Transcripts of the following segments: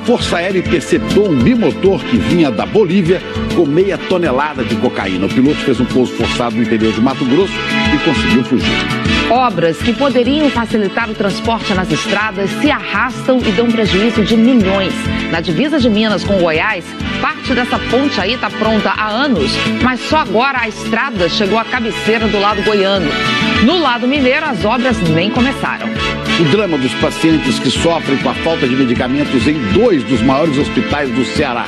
Força Aérea interceptou um bimotor que vinha da Bolívia com meia tonelada de cocaína. O piloto fez um pouso forçado no interior de Mato Grosso e conseguiu fugir. Obras que poderiam facilitar o transporte nas estradas se arrastam e dão prejuízo de milhões. Na divisa de Minas com Goiás, parte dessa ponte aí está pronta há anos, mas só agora a estrada chegou à cabeceira do lado goiano. No lado mineiro, as obras nem começaram. O drama dos pacientes que sofrem com a falta de medicamentos em 2 dos maiores hospitais do Ceará.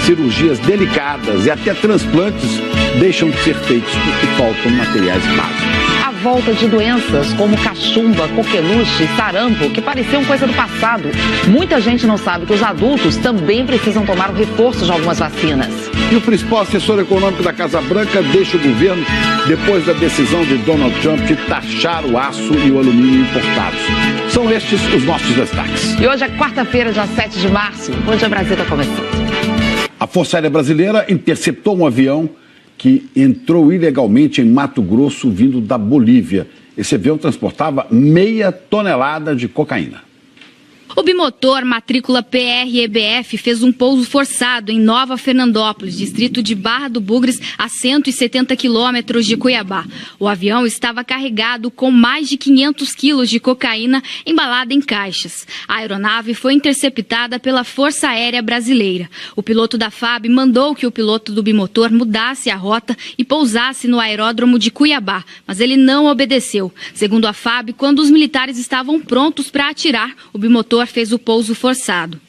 Cirurgias delicadas e até transplantes deixam de ser feitos porque faltam materiais básicos. A volta de doenças como cachumba, coqueluche e sarampo, que pareciam coisa do passado. Muita gente não sabe que os adultos também precisam tomar o reforço de algumas vacinas. E o principal assessor econômico da Casa Branca deixa o governo depois da decisão de Donald Trump de taxar o aço e o alumínio importados. São estes os nossos destaques. E hoje é quarta-feira, dia 7 de março. Bom Dia Brasil está começando. A Força Aérea Brasileira interceptou um avião que entrou ilegalmente em Mato Grosso vindo da Bolívia. Esse avião transportava meia tonelada de cocaína. O bimotor matrícula PREBF fez um pouso forçado em Nova Fernandópolis, distrito de Barra do Bugres, a 170 quilômetros de Cuiabá. O avião estava carregado com mais de 500 quilos de cocaína embalada em caixas. A aeronave foi interceptada pela Força Aérea Brasileira. O piloto da FAB mandou que o piloto do bimotor mudasse a rota e pousasse no aeródromo de Cuiabá, mas ele não obedeceu. Segundo a FAB, quando os militares estavam prontos para atirar, o bimotor fez o pouso forçado.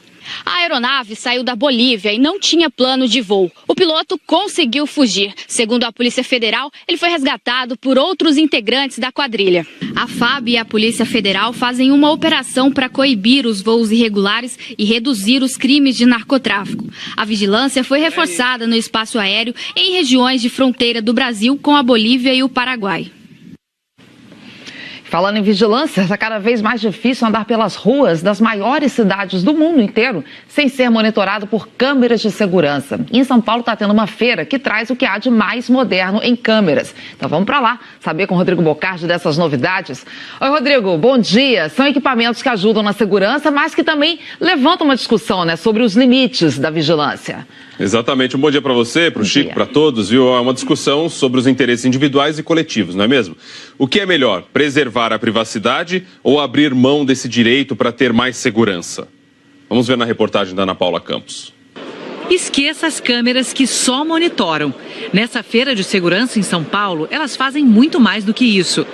A aeronave saiu da Bolívia e não tinha plano de voo. O piloto conseguiu fugir. Segundo a Polícia Federal, ele foi resgatado por outros integrantes da quadrilha. A FAB e a Polícia Federal fazem uma operação para coibir os voos irregulares e reduzir os crimes de narcotráfico. A vigilância foi reforçada no espaço aéreo em regiões de fronteira do Brasil com a Bolívia e o Paraguai. Falando em vigilância, está cada vez mais difícil andar pelas ruas das maiores cidades do mundo inteiro sem ser monitorado por câmeras de segurança. E em São Paulo está tendo uma feira que traz o que há de mais moderno em câmeras. Então vamos para lá saber com o Rodrigo Bocardi dessas novidades. Oi, Rodrigo, bom dia. São equipamentos que ajudam na segurança, mas que também levantam uma discussão, né, sobre os limites da vigilância. Exatamente. Um bom dia para você, para o Chico, para todos, viu? É uma discussão sobre os interesses individuais e coletivos, não é mesmo? O que é melhor, preservar a privacidade ou abrir mão desse direito para ter mais segurança? Vamos ver na reportagem da Ana Paula Campos. Esqueça as câmeras que só monitoram. Nessa feira de segurança em São Paulo, elas fazem muito mais do que isso.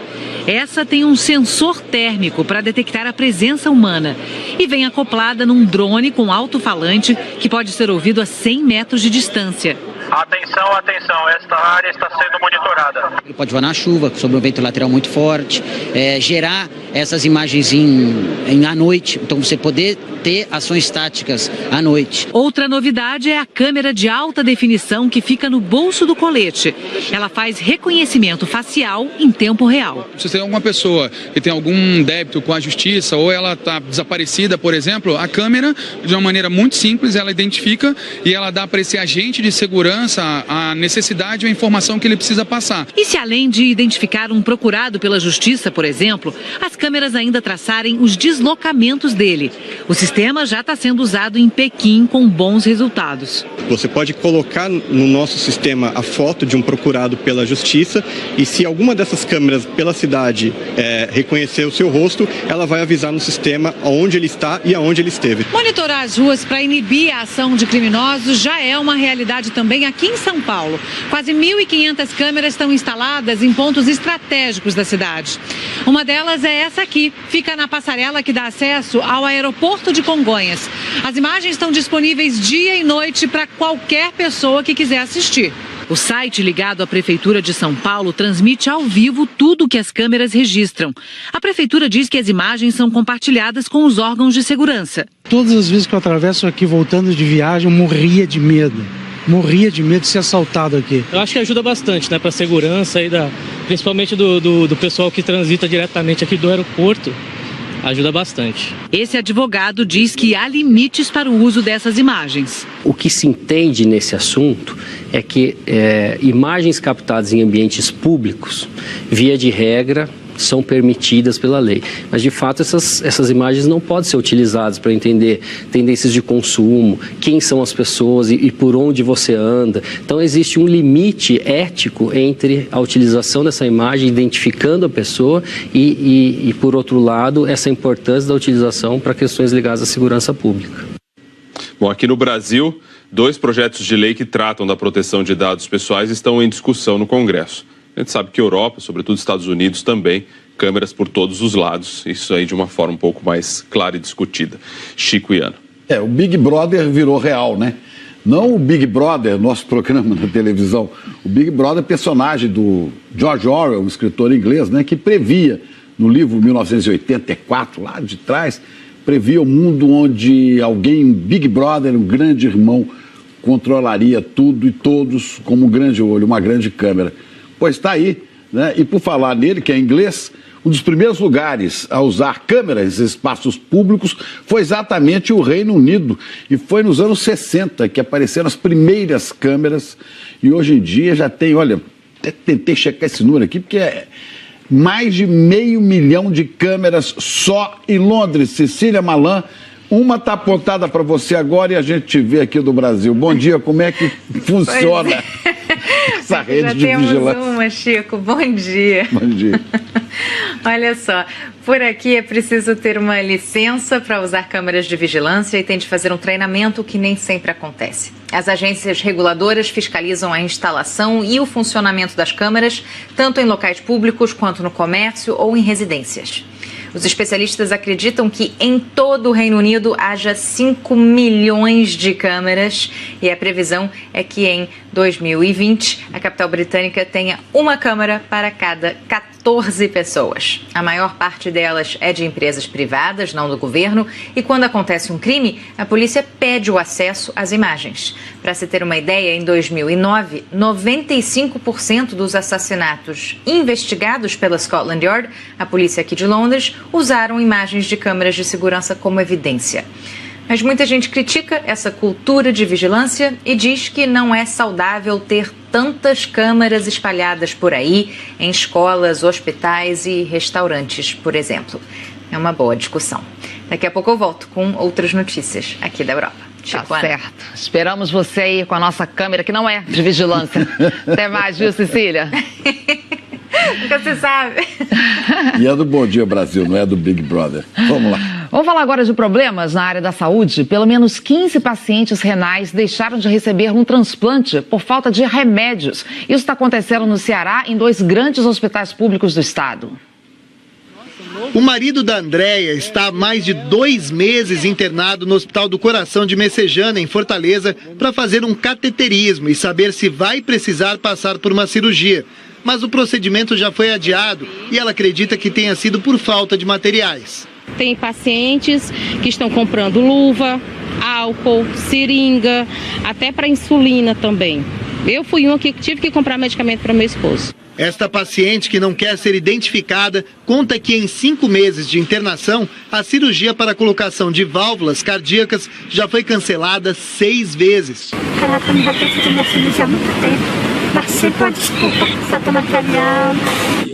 Essa tem um sensor térmico para detectar a presença humana e vem acoplada num drone com alto-falante que pode ser ouvido a 100 metros de distância. Atenção, atenção, esta área está sendo monitorada. Ele pode voar na chuva, sob um vento lateral muito forte, gerar essas imagens à noite, então você poder ter ações táticas à noite. Outra novidade é a câmera de alta definição que fica no bolso do colete. Ela faz reconhecimento facial em tempo real. Se tem alguma pessoa que tem algum débito com a justiça ou ela está desaparecida, por exemplo, a câmera, de uma maneira muito simples, ela identifica e ela dá para esse agente de segurança a necessidade ou a informação que ele precisa passar. E se além de identificar um procurado pela justiça, por exemplo, as câmeras ainda traçarem os deslocamentos dele. O sistema já está sendo usado em Pequim com bons resultados. Você pode colocar no nosso sistema a foto de um procurado pela justiça e se alguma dessas câmeras pela cidade reconhecer o seu rosto, ela vai avisar no sistema onde ele está e aonde ele esteve. Monitorar as ruas para inibir a ação de criminosos já é uma realidade também aqui em São Paulo. Quase 1.500 câmeras estão instaladas em pontos estratégicos da cidade. Uma delas é essa aqui, fica na passarela que dá acesso ao aeroporto de Congonhas. As imagens estão disponíveis dia e noite para qualquer pessoa que quiser assistir. O site ligado à Prefeitura de São Paulo transmite ao vivo tudo que as câmeras registram. A Prefeitura diz que as imagens são compartilhadas com os órgãos de segurança. Todas as vezes que eu atravesso aqui voltando de viagem, eu morria de medo. Morria de medo de ser assaltado aqui. Eu acho que ajuda bastante, né, para a segurança aí principalmente do pessoal que transita diretamente aqui do aeroporto. Ajuda bastante. Esse advogado diz que há limites para o uso dessas imagens. O que se entende nesse assunto é que imagens captadas em ambientes públicos, via de regra, são permitidas pela lei. Mas, de fato, essas imagens não podem ser utilizadas para entender tendências de consumo, quem são as pessoas e por onde você anda. Então, existe um limite ético entre a utilização dessa imagem, identificando a pessoa e, por outro lado, essa importância da utilização para questões ligadas à segurança pública. Bom, aqui no Brasil, 2 projetos de lei que tratam da proteção de dados pessoais estão em discussão no Congresso. A gente sabe que a Europa, sobretudo Estados Unidos também, câmeras por todos os lados, isso aí de uma forma um pouco mais clara e discutida. Chico e Ana. O Big Brother virou real, né? Não o Big Brother, nosso programa na televisão, o Big Brother, personagem do George Orwell, um escritor inglês, né, que previa, no livro 1984, lá de trás, previa o mundo onde alguém, um Big Brother, um grande irmão, controlaria tudo e todos como um grande olho, uma grande câmera. Pois está aí, né? E por falar nele, que é inglês, um dos primeiros lugares a usar câmeras em espaços públicos foi exatamente o Reino Unido. E foi nos anos 60 que apareceram as primeiras câmeras. E hoje em dia já tem, olha, até tentei checar esse número aqui, porque é mais de 500 mil de câmeras só em Londres. Cecília Malan, uma está apontada para você agora e a gente te vê aqui do Brasil. Bom dia, como é que funciona essa rede de vigilância? Já temos uma, Chico. Bom dia. Bom dia. Olha só, por aqui é preciso ter uma licença para usar câmeras de vigilância e tem de fazer um treinamento que nem sempre acontece. As agências reguladoras fiscalizam a instalação e o funcionamento das câmeras, tanto em locais públicos quanto no comércio ou em residências. Os especialistas acreditam que em todo o Reino Unido haja 5 milhões de câmeras e a previsão é que em 2020 a capital britânica tenha uma câmera para cada 14 pessoas. A maior parte delas é de empresas privadas, não do governo, e quando acontece um crime, a polícia pede o acesso às imagens. Para se ter uma ideia, em 2009, 95% dos assassinatos investigados pela Scotland Yard, a polícia aqui de Londres, usaram imagens de câmeras de segurança como evidência. Mas muita gente critica essa cultura de vigilância e diz que não é saudável ter tantas câmeras espalhadas por aí, em escolas, hospitais e restaurantes, por exemplo. É uma boa discussão. Daqui a pouco eu volto com outras notícias aqui da Europa. Tá certo. Esperamos você aí com a nossa câmera, que não é de vigilância. Até mais, viu, Cecília? Nunca se sabe. E é do Bom Dia Brasil, não é do Big Brother. Vamos lá. Vamos falar agora de problemas na área da saúde. Pelo menos 15 pacientes renais deixaram de receber um transplante por falta de remédios. Isso está acontecendo no Ceará, em 2 grandes hospitais públicos do estado. O marido da Andréia está há mais de 2 meses internado no Hospital do Coração de Messejana, em Fortaleza, para fazer um cateterismo e saber se vai precisar passar por uma cirurgia. Mas o procedimento já foi adiado e ela acredita que tenha sido por falta de materiais. Tem pacientes que estão comprando luva, álcool, seringa, até para insulina também. Eu fui uma que tive que comprar medicamento para meu esposo. Esta paciente, que não quer ser identificada, conta que em 5 meses de internação, a cirurgia para a colocação de válvulas cardíacas já foi cancelada 6 vezes. Ela também já tem sido minha cirurgia há muito tempo. Mas sempre uma desculpa, falta material.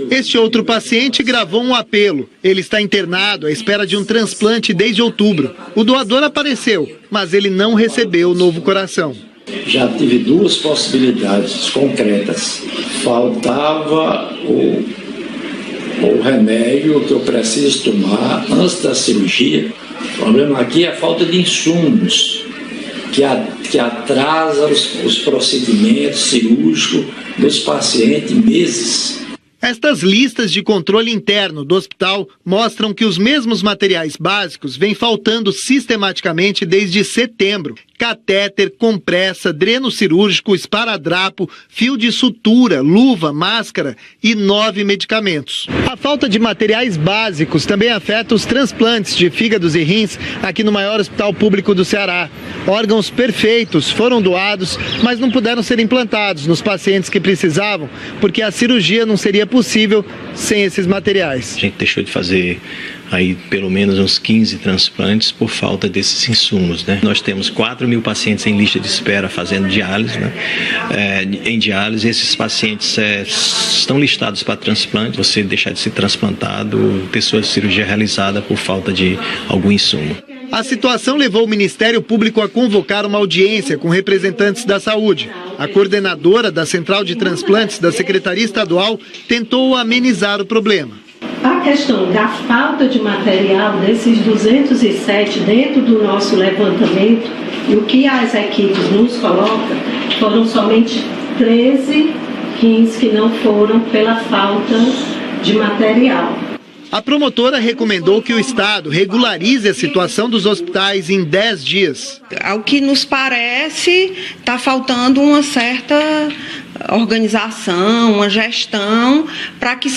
Este outro paciente gravou um apelo. Ele está internado à espera de um transplante desde outubro. O doador apareceu, mas ele não recebeu o novo coração. Já tive 2 possibilidades concretas. Faltava o remédio que eu preciso tomar antes da cirurgia. O problema aqui é a falta de insumos, que atrasa os procedimentos cirúrgicos dos pacientes meses. Estas listas de controle interno do hospital mostram que os mesmos materiais básicos vêm faltando sistematicamente desde setembro. Catéter, compressa, dreno cirúrgico, esparadrapo, fio de sutura, luva, máscara e 9 medicamentos. A falta de materiais básicos também afeta os transplantes de fígados e rins aqui no maior hospital público do Ceará. Órgãos perfeitos foram doados, mas não puderam ser implantados nos pacientes que precisavam, porque a cirurgia não seria possível sem esses materiais. A gente deixou de fazer aí pelo menos uns 15 transplantes por falta desses insumos, né? Nós temos 4.000 pacientes em lista de espera fazendo diálise, né? Em diálise, esses pacientes estão listados para transplante. Você deixar de ser transplantado, ter sua cirurgia realizada por falta de algum insumo. A situação levou o Ministério Público a convocar uma audiência com representantes da saúde. A coordenadora da Central de Transplantes da Secretaria Estadual tentou amenizar o problema. A questão da falta de material desses 207 dentro do nosso levantamento, e o que as equipes nos colocam, foram somente 13 rins que não foram pela falta de material. A promotora recomendou que o Estado regularize a situação dos hospitais em 10 dias. Ao que nos parece, está faltando uma certa organização, uma gestão, para que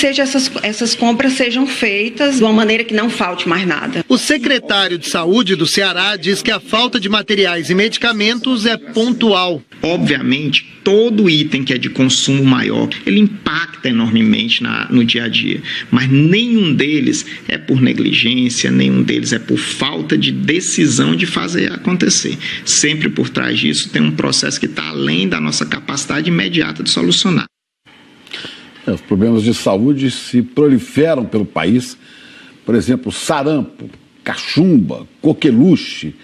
essas compras sejam feitas de uma maneira que não falte mais nada. O secretário de Saúde do Ceará diz que a falta de materiais e medicamentos é pontual. Obviamente, todo item que é de consumo maior, ele impacta enormemente no dia a dia, mas nenhum deles é por negligência, nenhum deles é por falta de decisão de fazer acontecer. Sempre por trás disso tem um processo que está além da nossa capacidade imediata de solucionar. Os problemas de saúde se proliferam pelo país. Por exemplo, sarampo, cachumba, coqueluche.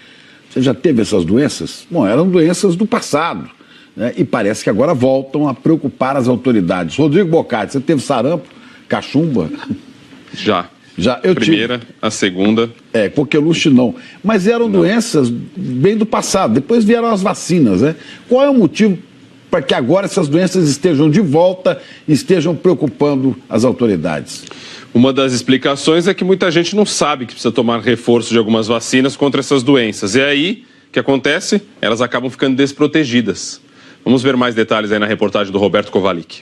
Você já teve essas doenças? Bom, eram doenças do passado, né? E parece que agora voltam a preocupar as autoridades. Rodrigo Bocati, você teve sarampo, cachumba? Já. Eu Primeira, tive. a segunda. Coqueluche não. Mas eram doenças bem do passado. Depois vieram as vacinas, né? Qual é o motivo para que agora essas doenças estejam de volta e estejam preocupando as autoridades? Uma das explicações é que muita gente não sabe que precisa tomar reforço de algumas vacinas contra essas doenças. E aí, o que acontece? Elas acabam ficando desprotegidas. Vamos ver mais detalhes aí na reportagem do Roberto Kovalik.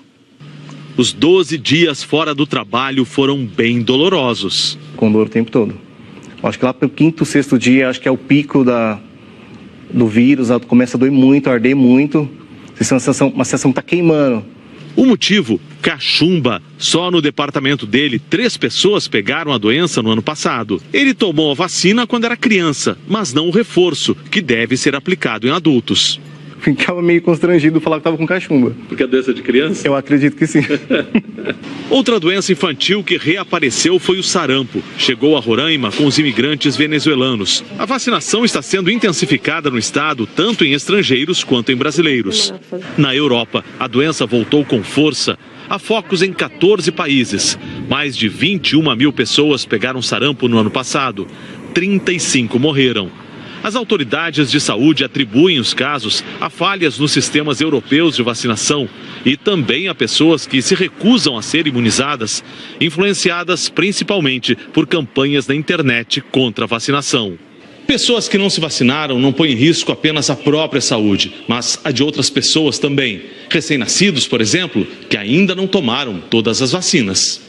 Os 12 dias fora do trabalho foram bem dolorosos. Com dor o tempo todo. Acho que lá pelo 5º, 6º dia, acho que é o pico do vírus, começa a doer muito, a arder muito. Uma sensação que está queimando. O motivo? Cachumba. Só no departamento dele, 3 pessoas pegaram a doença no ano passado. Ele tomou a vacina quando era criança, mas não o reforço, que deve ser aplicado em adultos. Ficava meio constrangido falar que estava com cachumba. Porque é doença de criança? Eu acredito que sim. Outra doença infantil que reapareceu foi o sarampo. Chegou a Roraima com os imigrantes venezuelanos. A vacinação está sendo intensificada no estado, tanto em estrangeiros quanto em brasileiros. Na Europa, a doença voltou com força. Há focos em 14 países. Mais de 21 mil pessoas pegaram sarampo no ano passado. 35 morreram. As autoridades de saúde atribuem os casos a falhas nos sistemas europeus de vacinação e também a pessoas que se recusam a ser imunizadas, influenciadas principalmente por campanhas na internet contra a vacinação. Pessoas que não se vacinaram não põem em risco apenas a própria saúde, mas a de outras pessoas também. Recém-nascidos, por exemplo, que ainda não tomaram todas as vacinas.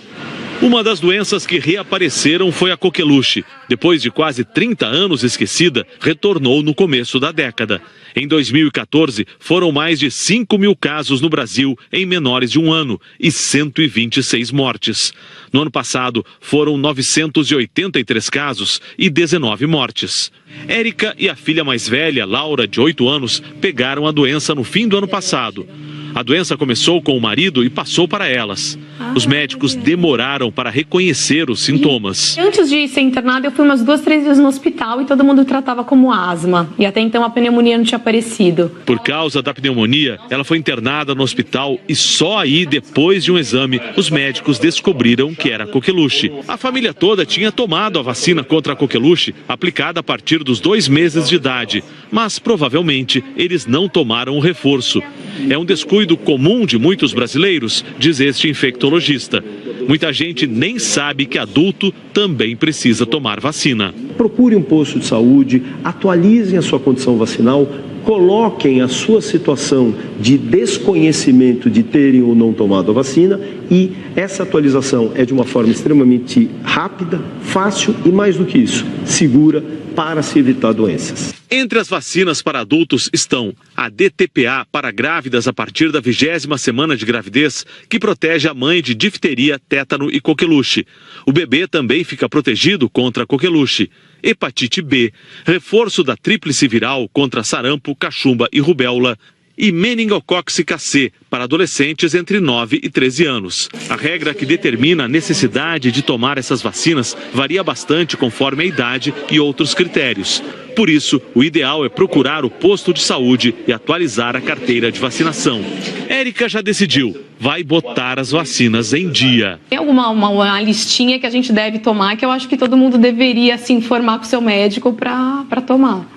Uma das doenças que reapareceram foi a coqueluche. Depois de quase 30 anos esquecida, retornou no começo da década. Em 2014, foram mais de 5 mil casos no Brasil em menores de 1 ano e 126 mortes. No ano passado, foram 983 casos e 19 mortes. Érica e a filha mais velha, Laura, de 8 anos, pegaram a doença no fim do ano passado. A doença começou com o marido e passou para elas. Os médicos demoraram para reconhecer os sintomas. Antes de ser internada, eu fui umas 2, 3 vezes no hospital e todo mundo tratava como asma. E até então a pneumonia não tinha aparecido. Por causa da pneumonia, ela foi internada no hospital e só aí, depois de um exame, os médicos descobriram que era coqueluche. A família toda tinha tomado a vacina contra a coqueluche, aplicada a partir dos 2 meses de idade. Mas provavelmente eles não tomaram o reforço. É um descuido comum de muitos brasileiros, diz este infectologista. Muita gente nem sabe que adulto também precisa tomar vacina. Procure um posto de saúde, atualizem a sua condição vacinal, coloquem a sua situação de desconhecimento de terem ou não tomado a vacina, e essa atualização é de uma forma extremamente rápida, fácil e, mais do que isso, segura para se evitar doenças. Entre as vacinas para adultos estão a DTPA para grávidas a partir da 20ª semana de gravidez, que protege a mãe de difteria, tétano e coqueluche. O bebê também fica protegido contra a coqueluche. Hepatite B, reforço da tríplice viral contra sarampo, cachumba e rubéola. E meningocócica C, para adolescentes entre 9 e 13 anos. A regra que determina a necessidade de tomar essas vacinas varia bastante conforme a idade e outros critérios. Por isso, o ideal é procurar o posto de saúde e atualizar a carteira de vacinação. Érica já decidiu, vai botar as vacinas em dia. Tem uma listinha que a gente deve tomar, que eu acho que todo mundo deveria se informar com o seu médico para tomar.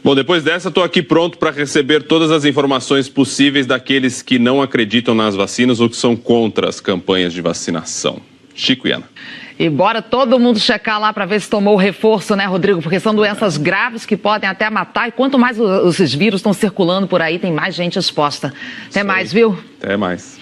Bom, depois dessa, estou aqui pronto para receber todas as informações possíveis daqueles que não acreditam nas vacinas ou que são contra as campanhas de vacinação. Chico e Ana. E bora todo mundo checar lá para ver se tomou o reforço, né, Rodrigo? Porque são doenças graves que podem até matar. E quanto mais esses vírus estão circulando por aí, tem mais gente exposta. Até mais, viu? Até mais.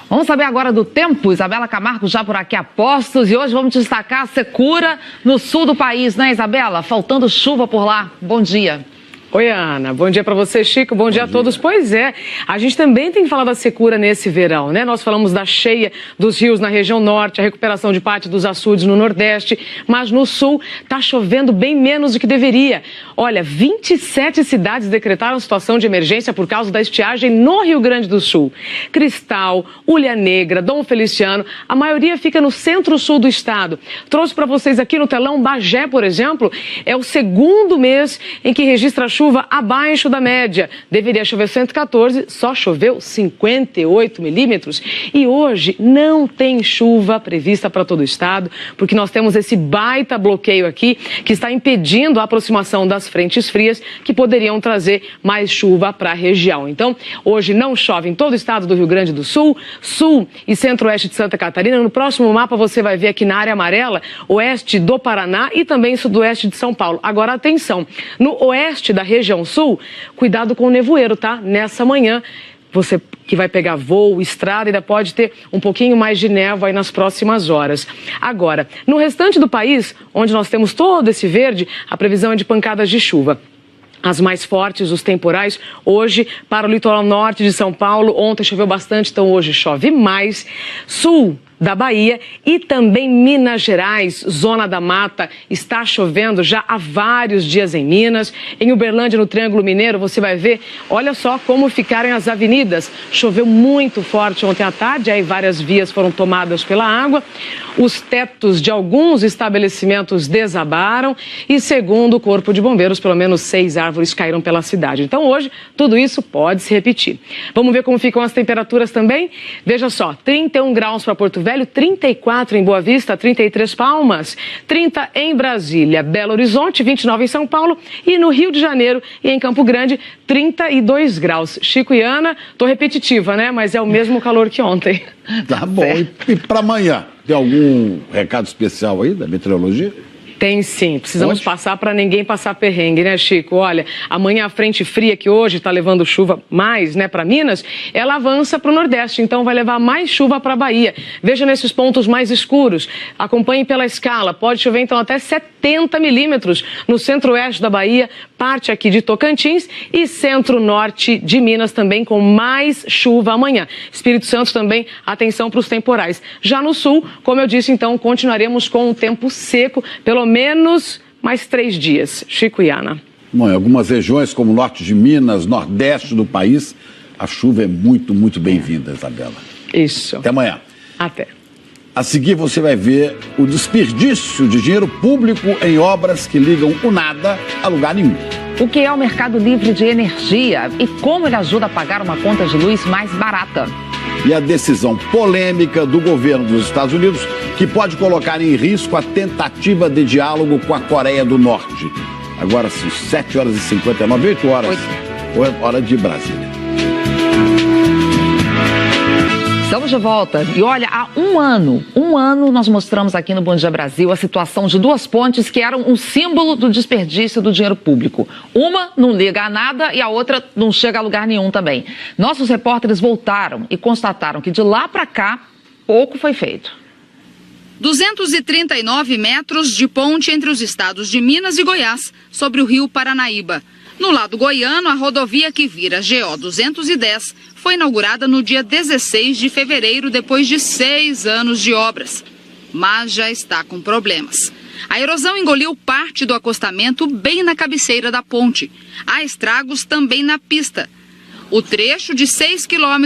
Vamos saber agora do tempo. Isabela Camargo já por aqui a postos. E hoje vamos destacar a secura no sul do país, né, Isabela? Faltando chuva por lá. Bom dia. Oi, Ana. Bom dia para você, Chico. Bom dia a todos. Pois é, a gente também tem falado da secura nesse verão, né? Nós falamos da cheia dos rios na região norte, a recuperação de parte dos açudes no nordeste, mas no sul está chovendo bem menos do que deveria. Olha, 27 cidades decretaram situação de emergência por causa da estiagem no Rio Grande do Sul. Cristal, Ulha Negra, Dom Feliciano, a maioria fica no centro-sul do estado. Trouxe para vocês aqui no telão Bagé, por exemplo, é o segundo mês em que registra chuva abaixo da média. Deveria chover 114, só choveu 58 milímetros. E hoje não tem chuva prevista para todo o estado, porque nós temos esse baita bloqueio aqui que está impedindo a aproximação das frentes frias que poderiam trazer mais chuva para a região. Então, hoje não chove em todo o estado do Rio Grande do Sul, sul e centro-oeste de Santa Catarina. No próximo mapa você vai ver aqui na área amarela, oeste do Paraná e também sudoeste de São Paulo. Agora, atenção, no oeste da região sul, cuidado com o nevoeiro, tá? Nessa manhã, você que vai pegar voo, estrada, ainda pode ter um pouquinho mais de névoa aí nas próximas horas. Agora, no restante do país, onde nós temos todo esse verde, a previsão é de pancadas de chuva. As mais fortes, os temporais, hoje para o litoral norte de São Paulo. Ontem choveu bastante, então hoje chove mais. Sul da Bahia e também Minas Gerais, zona da mata, está chovendo já há vários dias em Minas. Em Uberlândia, no Triângulo Mineiro, você vai ver, olha só como ficaram as avenidas. Choveu muito forte ontem à tarde, aí várias vias foram tomadas pela água. Os tetos de alguns estabelecimentos desabaram e, segundo o Corpo de Bombeiros, pelo menos 6 árvores caíram pela cidade. Então, hoje, tudo isso pode se repetir. Vamos ver como ficam as temperaturas também? Veja só, 31 graus para Porto Velho, 34 em Boa Vista, 33 Palmas, 30 em Brasília, Belo Horizonte, 29 em São Paulo e no Rio de Janeiro e em Campo Grande, 32 graus. Chico e Ana, tô repetitiva, né? Mas é o mesmo calor que ontem. Tá bom. E para amanhã, tem algum recado especial aí da meteorologia? Tem sim, precisamos passar para ninguém passar perrengue, né, Chico? Olha, amanhã a frente fria que hoje está levando chuva mais, né, para Minas, ela avança para o Nordeste, então vai levar mais chuva para a Bahia. Veja nesses pontos mais escuros, acompanhe pela escala, pode chover então até 70 milímetros no centro-oeste da Bahia, parte aqui de Tocantins e centro-norte de Minas também com mais chuva amanhã. Espírito Santo também, atenção para os temporais. Já no sul, como eu disse, então, continuaremos com um tempo seco, pelo menos mais 3 dias. Chico e Ana. Bom, em algumas regiões, como o norte de Minas, nordeste do país, a chuva é muito, muito bem-vinda, Isabela. Isso. Até amanhã. Até. A seguir você vai ver o desperdício de dinheiro público em obras que ligam o nada a lugar nenhum. O que é o mercado livre de energia e como ele ajuda a pagar uma conta de luz mais barata. E a decisão polêmica do governo dos Estados Unidos que pode colocar em risco a tentativa de diálogo com a Coreia do Norte. Agora são 7h59, 8 horas, hora de Brasília. Estamos Estamos de volta e olha, há um ano nós mostramos aqui no Bom Dia Brasil a situação de duas pontes que eram um símbolo do desperdício do dinheiro público. Uma não liga a nada e a outra não chega a lugar nenhum também. Nossos repórteres voltaram e constataram que de lá para cá pouco foi feito. 239 metros de ponte entre os estados de Minas e Goiás sobre o rio Paranaíba. No lado goiano, a rodovia que vira GO 210 foi inaugurada no dia 16 de fevereiro, depois de 6 anos de obras. Mas já está com problemas. A erosão engoliu parte do acostamento bem na cabeceira da ponte. Há estragos também na pista. O trecho de 6,5 km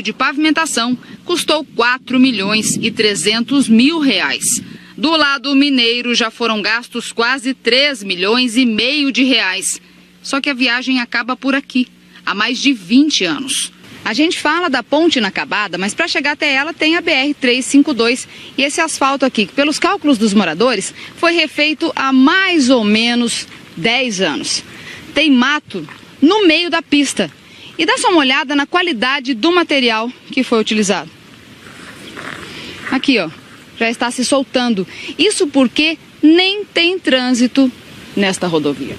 de pavimentação custou R$4.300.000. Do lado mineiro já foram gastos quase R$3,5 milhões de reais. Só que a viagem acaba por aqui, há mais de 20 anos. A gente fala da ponte inacabada, mas para chegar até ela tem a BR-352 e esse asfalto aqui, que pelos cálculos dos moradores, foi refeito há mais ou menos 10 anos. Tem mato no meio da pista. E dá só uma olhada na qualidade do material que foi utilizado. Aqui, ó, já está se soltando. Isso porque nem tem trânsito nesta rodovia.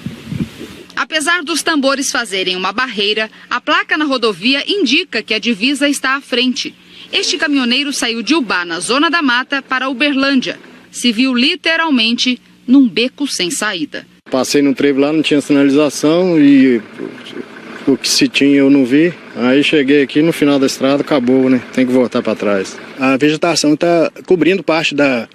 Apesar dos tambores fazerem uma barreira, a placa na rodovia indica que a divisa está à frente. Este caminhoneiro saiu de Ubá, na Zona da Mata, para Uberlândia. Se viu literalmente num beco sem saída. Passei no trevo lá, não tinha sinalização e o que se tinha eu não vi. Aí cheguei aqui no final da estrada, acabou, né? Tem que voltar para trás. A vegetação está cobrindo parte da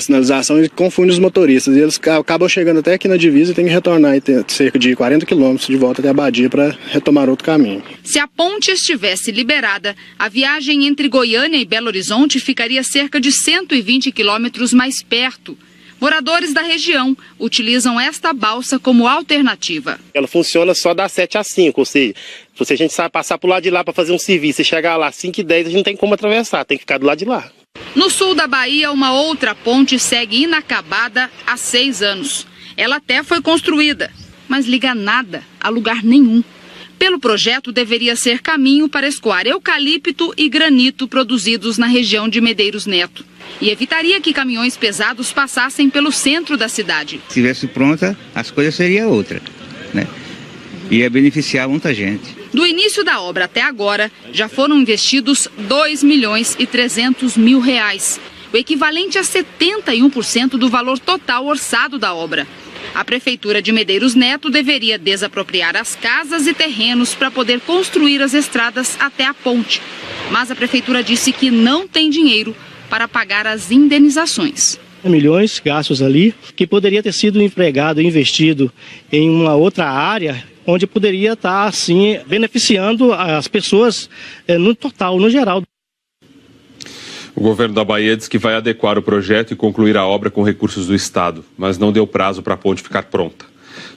sinalização e confunde os motoristas. E eles acabam chegando até aqui na divisa e tem que retornar aí, cerca de 40 quilômetros de volta até a Abadia para retomar outro caminho. Se a ponte estivesse liberada, a viagem entre Goiânia e Belo Horizonte ficaria cerca de 120 quilômetros mais perto. Moradores da região utilizam esta balsa como alternativa. Ela funciona só das 7 às 5, ou seja, se a gente sabe passar por lado de lá para fazer um serviço e chegar lá às 5h10, a gente não tem como atravessar, tem que ficar do lado de lá. No sul da Bahia, uma outra ponte segue inacabada há 6 anos. Ela até foi construída, mas liga nada a lugar nenhum. Pelo projeto, deveria ser caminho para escoar eucalipto e granito produzidos na região de Medeiros Neto. E evitaria que caminhões pesados passassem pelo centro da cidade. Se estivesse pronta, as coisas seriam outras, né? Ia beneficiar muita gente. Do início da obra até agora, já foram investidos R$2.300.000, o equivalente a 71% do valor total orçado da obra. A Prefeitura de Medeiros Neto deveria desapropriar as casas e terrenos para poder construir as estradas até a ponte. Mas a Prefeitura disse que não tem dinheiro para pagar as indenizações. Milhões gastos ali, que poderia ter sido empregado, investido em uma outra área, onde poderia estar, assim, beneficiando as pessoas no total, no geral. O governo da Bahia diz que vai adequar o projeto e concluir a obra com recursos do Estado, mas não deu prazo para a ponte ficar pronta.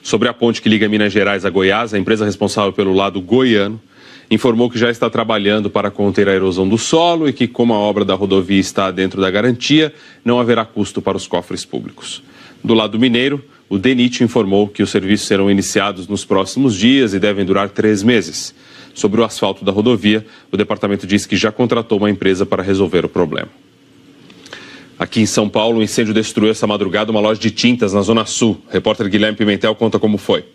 Sobre a ponte que liga Minas Gerais a Goiás, a empresa responsável pelo lado goiano informou que já está trabalhando para conter a erosão do solo e que, como a obra da rodovia está dentro da garantia, não haverá custo para os cofres públicos. Do lado mineiro, o DENIT informou que os serviços serão iniciados nos próximos dias e devem durar 3 meses. Sobre o asfalto da rodovia, o departamento disse que já contratou uma empresa para resolver o problema. Aqui em São Paulo, um incêndio destruiu essa madrugada uma loja de tintas na Zona Sul. O repórter Guilherme Pimentel conta como foi.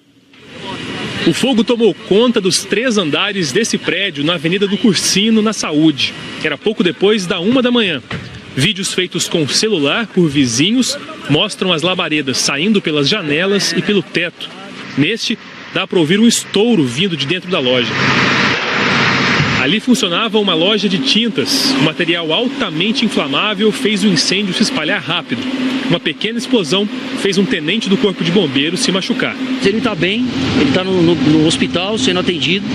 O fogo tomou conta dos 3 andares desse prédio na Avenida do Cursino, na Saúde, que era pouco depois da 1 da manhã. Vídeos feitos com celular por vizinhos mostram as labaredas saindo pelas janelas e pelo teto. Neste, dá para ouvir um estouro vindo de dentro da loja. Ali funcionava uma loja de tintas. O material altamente inflamável fez o incêndio se espalhar rápido. Uma pequena explosão fez um tenente do Corpo de Bombeiros se machucar. Ele está bem, ele está no hospital sendo atendido.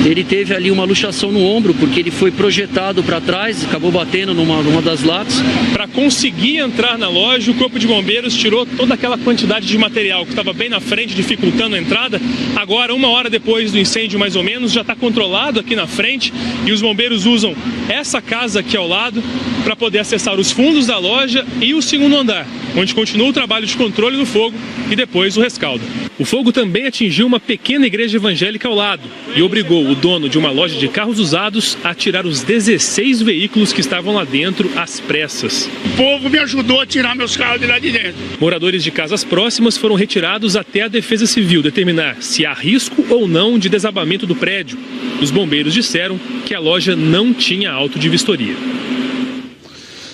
Ele teve ali uma luxação no ombro, porque ele foi projetado para trás, acabou batendo numa das latas. Para conseguir entrar na loja, o Corpo de Bombeiros tirou toda aquela quantidade de material que estava bem na frente, dificultando a entrada. Agora, 1 hora depois do incêndio, mais ou menos, já está controlado aqui na frente. E os bombeiros usam essa casa aqui ao lado para poder acessar os fundos da loja e o segundo andar, onde continua o trabalho de controle do fogo e depois o rescaldo. O fogo também atingiu uma pequena igreja evangélica ao lado e obrigou o dono de uma loja de carros usados a tirar os 16 veículos que estavam lá dentro às pressas. O povo me ajudou a tirar meus carros de lá de dentro. Moradores de casas próximas foram retirados até a Defesa Civil determinar se há risco ou não de desabamento do prédio. Os bombeiros disseram que a loja não tinha auto de vistoria.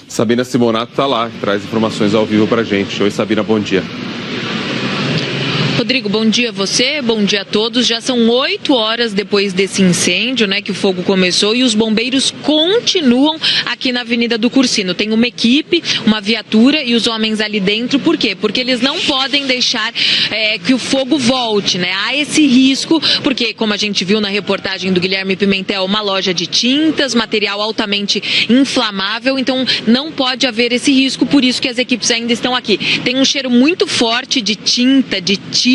Sabina Simonato está lá, traz informações ao vivo para a gente. Oi, Sabina, bom dia. Rodrigo, bom dia a você, bom dia a todos. Já são 8 horas depois desse incêndio, que o fogo começou e os bombeiros continuam aqui na Avenida do Cursino. Tem uma equipe, uma viatura e os homens ali dentro. Por quê? Porque eles não podem deixar que o fogo volte, Há esse risco, porque, como a gente viu na reportagem do Guilherme Pimentel, uma loja de tintas, material altamente inflamável, então não pode haver esse risco, por isso que as equipes ainda estão aqui. Tem um cheiro muito forte de tinta, de thinner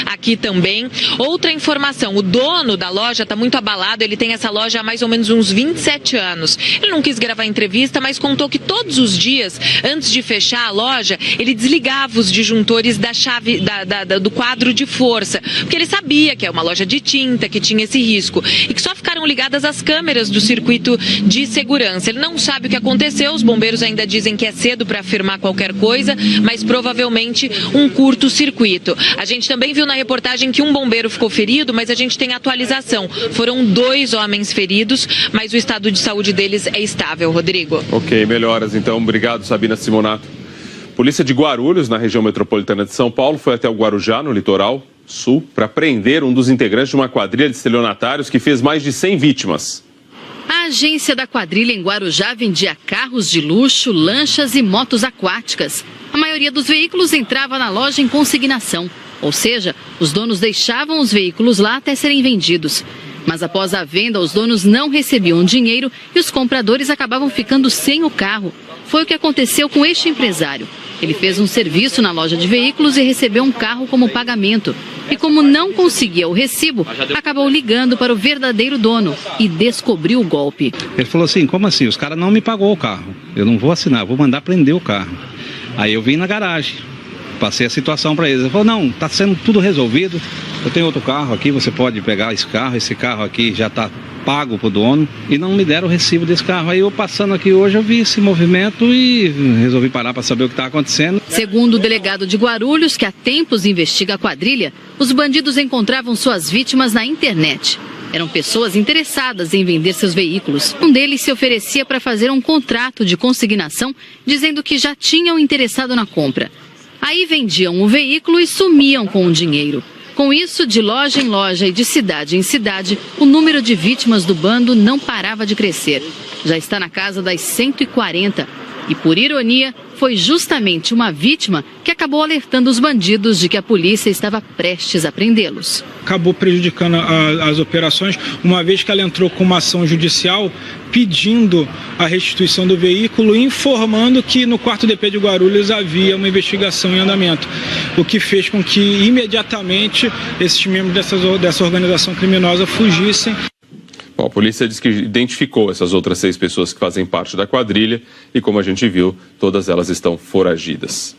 aqui também. Outra informação, o dono da loja está muito abalado, ele tem essa loja há mais ou menos uns 27 anos. Ele não quis gravar entrevista, mas contou que todos os dias, antes de fechar a loja, ele desligava os disjuntores da chave, do quadro de força, porque ele sabia que é uma loja de tinta, que tinha esse risco, e que só ficaram ligadas as câmeras do circuito de segurança. Ele não sabe o que aconteceu, os bombeiros ainda dizem que é cedo para afirmar qualquer coisa, mas provavelmente um curto-circuito. A gente também viu na reportagem que um bombeiro ficou ferido, mas a gente tem atualização. Foram 2 homens feridos, mas o estado de saúde deles é estável, Rodrigo. Ok, melhoras então. Obrigado, Sabina Simonato. Polícia de Guarulhos, na região metropolitana de São Paulo, foi até o Guarujá, no litoral sul, para prender um dos integrantes de uma quadrilha de estelionatários que fez mais de 100 vítimas. A agência da quadrilha em Guarujá vendia carros de luxo, lanchas e motos aquáticas. A maioria dos veículos entrava na loja em consignação, ou seja, os donos deixavam os veículos lá até serem vendidos. Mas após a venda, os donos não recebiam dinheiro e os compradores acabavam ficando sem o carro. Foi o que aconteceu com este empresário. Ele fez um serviço na loja de veículos e recebeu um carro como pagamento. E como não conseguia o recibo, acabou ligando para o verdadeiro dono e descobriu o golpe. Ele falou assim, como assim? Os caras não me pagou o carro. Eu não vou assinar, vou mandar prender o carro. Aí eu vim na garagem, passei a situação para eles. Ele falou, não, está sendo tudo resolvido. Eu tenho outro carro aqui, você pode pegar esse carro aqui já está pago para o dono. E não me deram o recibo desse carro. Aí eu passando aqui hoje, eu vi esse movimento e resolvi parar para saber o que está acontecendo. Segundo o delegado de Guarulhos, que há tempos investiga a quadrilha, os bandidos encontravam suas vítimas na internet. Eram pessoas interessadas em vender seus veículos. Um deles se oferecia para fazer um contrato de consignação, dizendo que já tinham interessado na compra. Aí vendiam o veículo e sumiam com o dinheiro. Com isso, de loja em loja e de cidade em cidade, o número de vítimas do bando não parava de crescer. Já está na casa das 140. E, por ironia, foi justamente uma vítima que acabou alertando os bandidos de que a polícia estava prestes a prendê-los. Acabou prejudicando as operações, uma vez que ela entrou com uma ação judicial pedindo a restituição do veículo e informando que no 4º DP de Guarulhos havia uma investigação em andamento, o que fez com que imediatamente esses membros dessa organização criminosa fugissem. Bom, a polícia diz que identificou essas outras 6 pessoas que fazem parte da quadrilha e, como a gente viu, todas elas estão foragidas.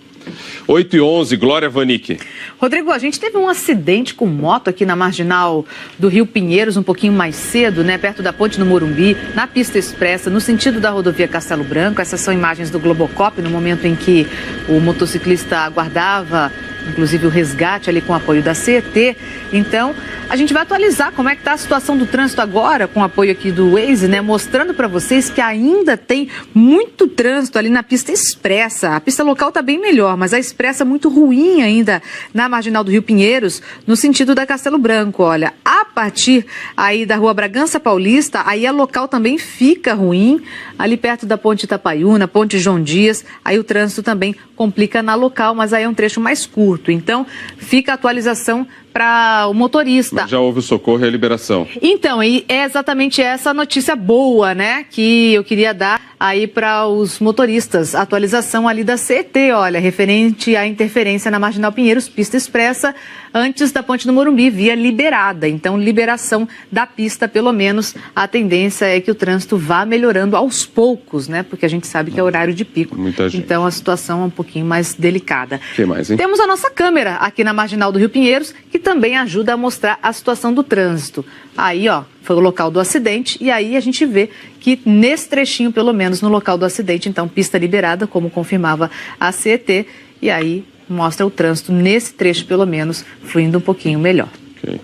8h11, Glória Vanik. Rodrigo, a gente teve um acidente com moto aqui na marginal do Rio Pinheiros um pouquinho mais cedo, perto da ponte no Morumbi, na pista expressa, no sentido da rodovia Castelo Branco. Essas são imagens do Globocop, no momento em que o motociclista aguardava, inclusive, o resgate ali com o apoio da CET. Então, a gente vai atualizar como é que está a situação do trânsito agora, com o apoio aqui do Waze, mostrando para vocês que ainda tem muito trânsito ali na pista expressa. A pista local está bem melhor, mas a expressa muito ruim ainda na marginal do Rio Pinheiros, no sentido da Castelo Branco. Olha, a partir aí da Rua Bragança Paulista, aí a local também fica ruim, ali perto da Ponte Itapaiúna, Ponte João Dias, aí o trânsito também complica na local, mas aí é um trecho mais curto. Então, fica a atualização para o motorista. Mas já houve o socorro e a liberação. Então, e é exatamente essa notícia boa, né, que eu queria dar aí para os motoristas. Atualização ali da CET, olha, referente à interferência na Marginal Pinheiros, pista expressa, antes da Ponte do Morumbi, via liberada. Então, liberação da pista, pelo menos, a tendência é que o trânsito vá melhorando aos poucos, né, porque a gente sabe que é horário de pico. Muita gente. Então, a situação é um pouquinho mais delicada. O que mais, hein? Temos a nossa câmera aqui na Marginal do Rio Pinheiros, que também ajuda a mostrar a situação do trânsito. Aí, ó, foi o local do acidente e aí a gente vê que nesse trechinho, pelo menos no local do acidente, então pista liberada, como confirmava a CET, e aí mostra o trânsito nesse trecho, pelo menos, fluindo um pouquinho melhor. Okay.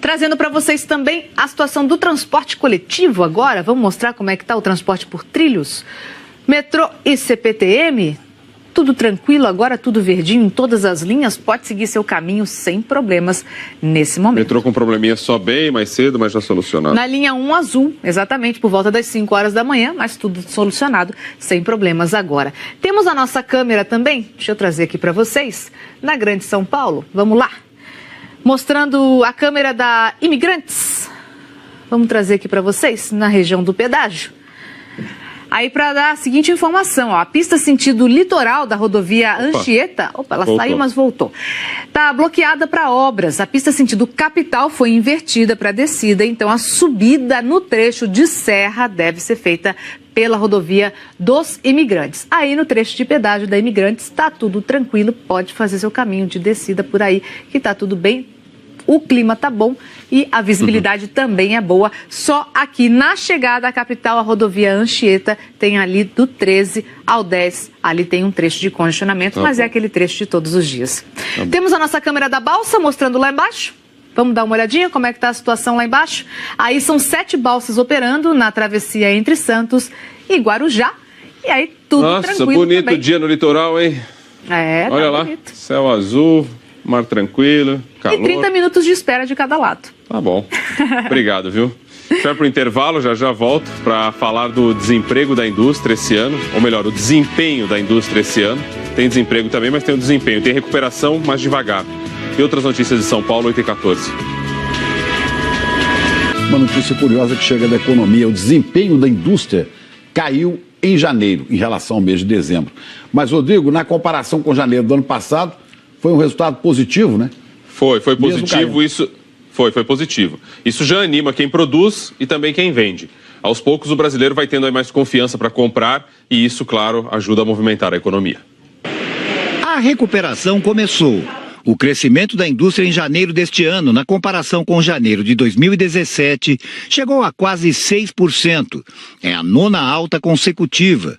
Trazendo para vocês também a situação do transporte coletivo agora, vamos mostrar como é que está o transporte por trilhos. Metrô e CPTM, tudo tranquilo agora, tudo verdinho em todas as linhas, pode seguir seu caminho sem problemas nesse momento. Metrô com probleminha só bem mais cedo, mas já solucionado. Na linha 1 azul, exatamente, por volta das 5 horas da manhã, mas tudo solucionado, sem problemas agora. Temos a nossa câmera também, deixa eu trazer aqui para vocês, na Grande São Paulo, vamos lá. Mostrando a câmera da Imigrantes, vamos trazer aqui para vocês, na região do pedágio. Aí para dar a seguinte informação, ó, a pista sentido litoral da rodovia Anchieta, ela voltou. Saiu, mas voltou. Tá bloqueada para obras. A pista sentido capital foi invertida para descida, então a subida no trecho de serra deve ser feita pela rodovia dos Imigrantes. Aí no trecho de pedágio da Imigrantes está tudo tranquilo, pode fazer seu caminho de descida por aí, que tá tudo bem. O clima tá bom e a visibilidade também é boa. Só aqui na chegada à capital, a rodovia Anchieta tem ali do 13 ao 10. Ali tem um trecho de congestionamento, mas é aquele trecho de todos os dias. Temos a nossa câmera da balsa mostrando lá embaixo. Vamos dar uma olhadinha como é que tá a situação lá embaixo. Aí são 7 balsas operando na travessia entre Santos e Guarujá. E aí tudo tranquilo. Nossa, bonito também. Dia no litoral, hein? É, olha tá lá, bonito. Céu azul, mar tranquilo, calor. E 30 minutos de espera de cada lado. Tá bom. Obrigado, viu? Vai para o intervalo, já volto para falar do desemprego da indústria esse ano, ou melhor, o desempenho da indústria esse ano. Tem desemprego também, mas tem o desempenho. Tem recuperação, mas devagar. E outras notícias de São Paulo, 8h14. Uma notícia curiosa que chega da economia, o desempenho da indústria caiu em janeiro, em relação ao mês de dezembro. Mas, Rodrigo, na comparação com janeiro do ano passado, foi um resultado positivo, né? Foi positivo, isso... Foi positivo. Isso já anima quem produz e também quem vende. Aos poucos, o brasileiro vai tendo aí mais confiança para comprar e isso, claro, ajuda a movimentar a economia. A recuperação começou. O crescimento da indústria em janeiro deste ano, na comparação com janeiro de 2017, chegou a quase 6%. É a 9ª alta consecutiva.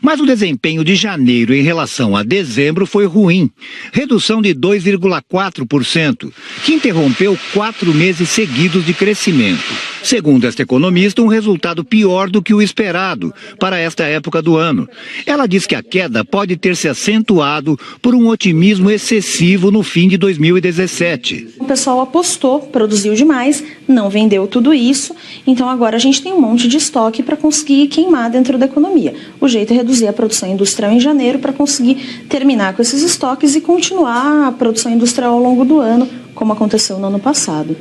Mas o desempenho de janeiro em relação a dezembro foi ruim. Redução de 2,4%, que interrompeu 4 meses seguidos de crescimento. Segundo esta economista, um resultado pior do que o esperado para esta época do ano. Ela diz que a queda pode ter se acentuado por um otimismo excessivo no fim de 2017. O pessoal apostou, produziu demais, não vendeu tudo isso, então agora a gente tem um monte de estoque para conseguir queimar dentro da economia. O jeito é reduzir a produção industrial em janeiro para conseguir terminar com esses estoques e continuar a produção industrial ao longo do ano, como aconteceu no ano passado.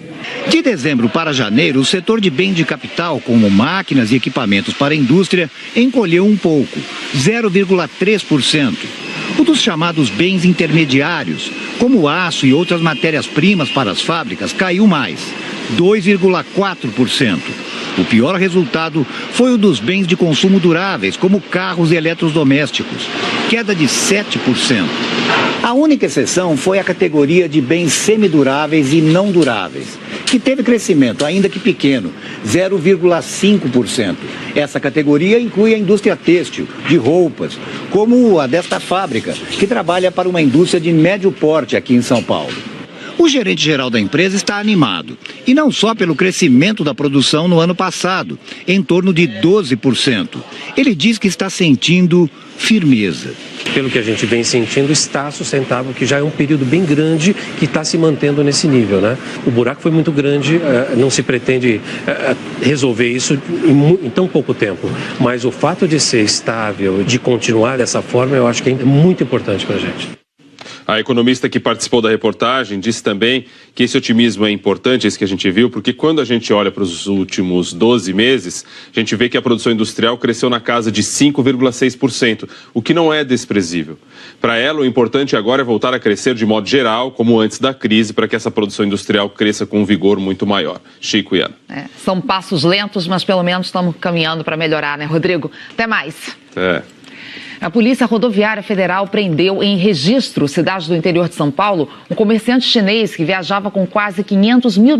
De dezembro para janeiro, o setor de bem de capital, como máquinas e equipamentos para a indústria, encolheu um pouco, 0,3%. O dos chamados bens intermediários, como aço e outras matérias-primas para as fábricas, caiu mais, 2,4%. O pior resultado foi o dos bens de consumo duráveis, como carros e eletrodomésticos, queda de 7%. A única exceção foi a categoria de bens semiduráveis e não duráveis, que teve crescimento, ainda que pequeno, 0,5%. Essa categoria inclui a indústria têxtil, de roupas, como a desta fábrica, que trabalha para uma indústria de médio porte aqui em São Paulo. O gerente-geral da empresa está animado, e não só pelo crescimento da produção no ano passado, em torno de 12%. Ele diz que está sentindo firmeza. Pelo que a gente vem sentindo, está sustentável, que já é um período bem grande que está se mantendo nesse nível, né? O buraco foi muito grande, não se pretende resolver isso em tão pouco tempo, mas o fato de ser estável, de continuar dessa forma, eu acho que é muito importante para a gente. A economista que participou da reportagem disse também que esse otimismo é importante, esse que a gente viu, porque quando a gente olha para os últimos 12 meses, a gente vê que a produção industrial cresceu na casa de 5,6%, o que não é desprezível. Para ela, o importante agora é voltar a crescer de modo geral, como antes da crise, para que essa produção industrial cresça com um vigor muito maior. Chico e Ana. São passos lentos, mas pelo menos estamos caminhando para melhorar, né, Rodrigo? Até mais. A Polícia Rodoviária Federal prendeu em Registro, cidade do interior de São Paulo, um comerciante chinês que viajava com quase $500 mil,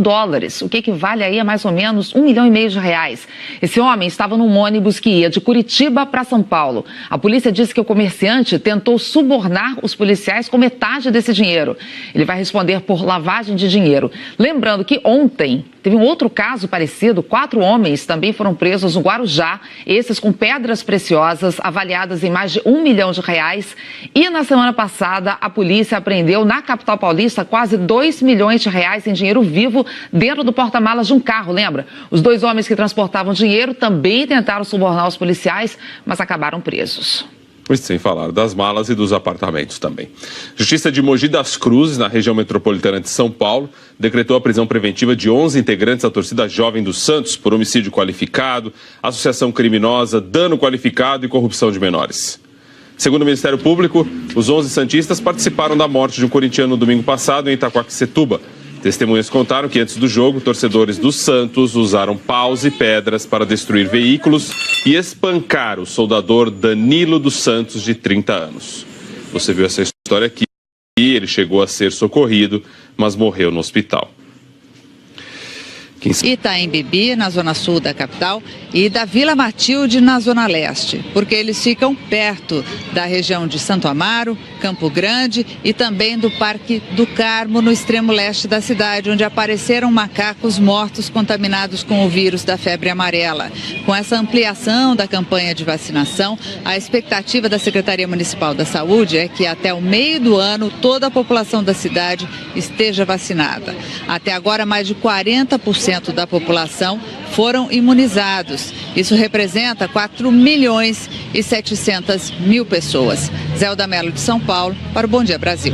o que equivale aí a mais ou menos R$1,5 milhão. Esse homem estava num ônibus que ia de Curitiba para São Paulo. A polícia disse que o comerciante tentou subornar os policiais com metade desse dinheiro. Ele vai responder por lavagem de dinheiro. Lembrando que ontem teve um outro caso parecido, 4 homens também foram presos no Guarujá, esses com pedras preciosas avaliadas em mais de R$1 milhão. E na semana passada, a polícia apreendeu na capital paulista quase R$2 milhões em dinheiro vivo dentro do porta-malas de um carro, lembra? Os 2 homens que transportavam dinheiro também tentaram subornar os policiais, mas acabaram presos. Sem falar das malas e dos apartamentos também. Justiça de Mogi das Cruzes, na região metropolitana de São Paulo, decretou a prisão preventiva de 11 integrantes da torcida Jovem dos Santos por homicídio qualificado, associação criminosa, dano qualificado e corrupção de menores. Segundo o Ministério Público, os 11 santistas participaram da morte de um corintiano no domingo passado em Itaquaquecetuba. Testemunhas contaram que antes do jogo, torcedores do Santos usaram paus e pedras para destruir veículos e espancar o soldador Danilo dos Santos, de 30 anos. Você viu essa história aqui, ele chegou a ser socorrido, mas morreu no hospital. Itaim Bibi, na zona sul da capital, e da Vila Matilde, na zona leste, porque eles ficam perto da região de Santo Amaro, Campo Grande e também do Parque do Carmo, no extremo leste da cidade, onde apareceram macacos mortos contaminados com o vírus da febre amarela. Com essa ampliação da campanha de vacinação, a expectativa da Secretaria Municipal da Saúde é que até o meio do ano toda a população da cidade esteja vacinada. Até agora, mais de 40% da população foram imunizados. Isso representa 4.700.000 pessoas. Zelda Mello, de São Paulo, para o Bom Dia Brasil.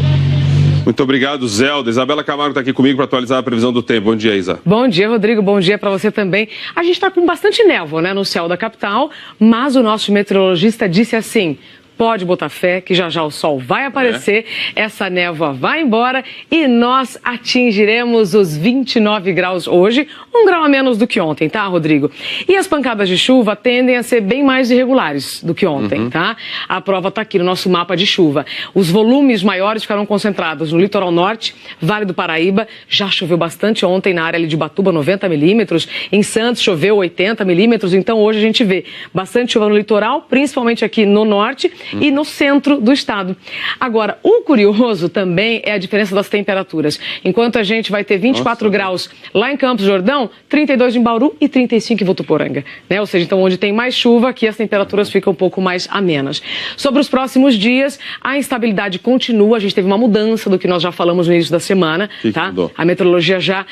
Muito obrigado, Zelda. Isabela Camargo está aqui comigo para atualizar a previsão do tempo. Bom dia, Isa. Bom dia, Rodrigo. Bom dia para você também. A gente está com bastante névoa, né, no céu da capital, mas o nosso meteorologista disse assim: pode botar fé que já já o sol vai aparecer, essa névoa vai embora e nós atingiremos os 29 graus hoje, 1 grau a menos do que ontem, tá, Rodrigo? E as pancadas de chuva tendem a ser bem mais irregulares do que ontem, tá? A prova está aqui no nosso mapa de chuva. Os volumes maiores ficaram concentrados no litoral norte, Vale do Paraíba, já choveu bastante ontem na área ali de Ubatuba, 90 milímetros, em Santos choveu 80 milímetros, então hoje a gente vê bastante chuva no litoral, principalmente aqui no norte, e no centro do estado. Agora, o curioso também é a diferença das temperaturas. Enquanto a gente vai ter 24 graus lá em Campos do Jordão, 32 em Bauru e 35 em Votuporanga, né? Ou seja, então onde tem mais chuva, aqui as temperaturas ficam um pouco mais amenas. Sobre os próximos dias, a instabilidade continua. A gente teve uma mudança do que nós já falamos no início da semana, tá? A meteorologia já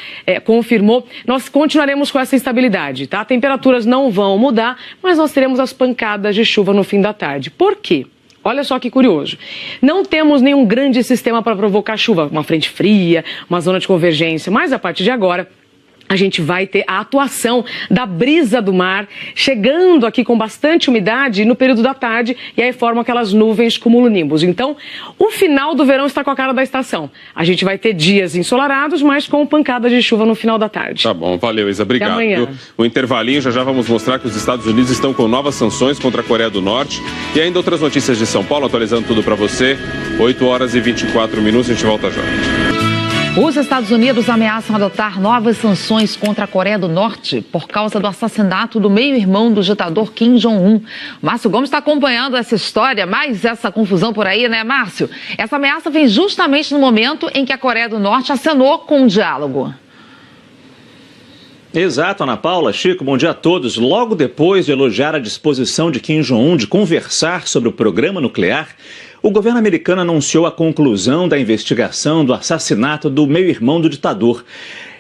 confirmou. Nós continuaremos com essa instabilidade, tá? Temperaturas não vão mudar, mas nós teremos as pancadas de chuva no fim da tarde. Por quê? Olha só que curioso. Não temos nenhum grande sistema para provocar chuva, uma frente fria, uma zona de convergência, mas a partir de agora a gente vai ter a atuação da brisa do mar chegando aqui com bastante umidade no período da tarde e aí formam aquelas nuvens cumulonimbus. Então, o final do verão está com a cara da estação. A gente vai ter dias ensolarados, mas com pancadas de chuva no final da tarde. Tá bom, valeu, Isa. Obrigado. Até amanhã. O intervalinho, já vamos mostrar que os Estados Unidos estão com novas sanções contra a Coreia do Norte. E ainda outras notícias de São Paulo, atualizando tudo para você. 8 horas e 24 minutos, a gente volta já. Os Estados Unidos ameaçam adotar novas sanções contra a Coreia do Norte por causa do assassinato do meio-irmão do ditador Kim Jong-un. Márcio Gomes está acompanhando essa história, mais essa confusão por aí, né, Márcio? Essa ameaça vem justamente no momento em que a Coreia do Norte acenou com um diálogo. Exato, Ana Paula. Chico, bom dia a todos. Logo depois de elogiar a disposição de Kim Jong-un de conversar sobre o programa nuclear, o governo americano anunciou a conclusão da investigação do assassinato do meio-irmão do ditador.